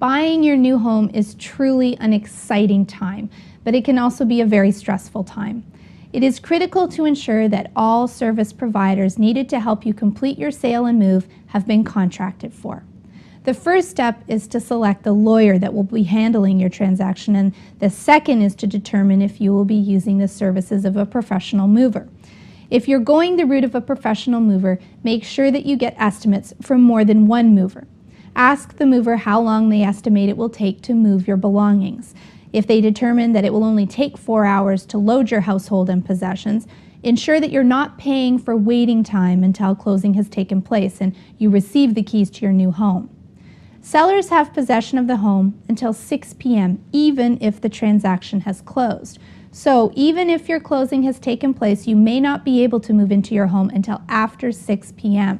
Buying your new home is truly an exciting time, but it can also be a very stressful time. It is critical to ensure that all service providers needed to help you complete your sale and move have been contracted for. The first step is to select the lawyer that will be handling your transaction, and the second is to determine if you will be using the services of a professional mover. If you're going the route of a professional mover, make sure that you get estimates from more than one mover. Ask the mover how long they estimate it will take to move your belongings. If they determine that it will only take 4 hours to load your household and possessions, ensure that you're not paying for waiting time until closing has taken place and you receive the keys to your new home. Sellers have possession of the home until 6 p.m. even if the transaction has closed. So even if your closing has taken place, you may not be able to move into your home until after 6 p.m.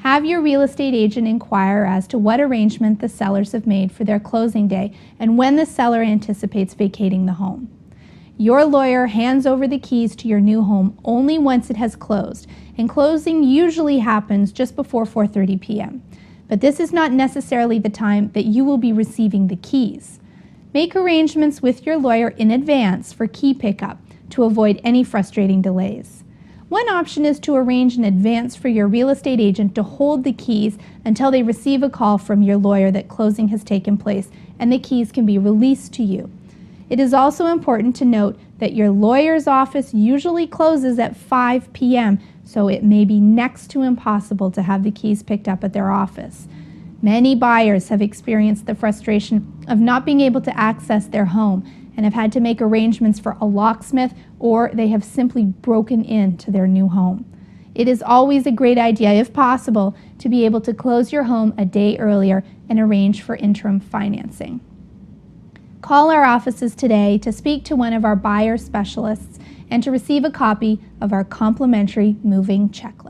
Have your real estate agent inquire as to what arrangement the sellers have made for their closing day and when the seller anticipates vacating the home. Your lawyer hands over the keys to your new home only once it has closed, and closing usually happens just before 4:30 p.m. But this is not necessarily the time that you will be receiving the keys. Make arrangements with your lawyer in advance for key pickup to avoid any frustrating delays. One option is to arrange in advance for your real estate agent to hold the keys until they receive a call from your lawyer that closing has taken place and the keys can be released to you. It is also important to note that your lawyer's office usually closes at 5 p.m., so it may be next to impossible to have the keys picked up at their office. Many buyers have experienced the frustration of not being able to access their home and have had to make arrangements for a locksmith, or they have simply broken into their new home. It is always a great idea, if possible, to be able to close your home a day earlier and arrange for interim financing. Call our offices today to speak to one of our buyer specialists and to receive a copy of our complimentary moving checklist.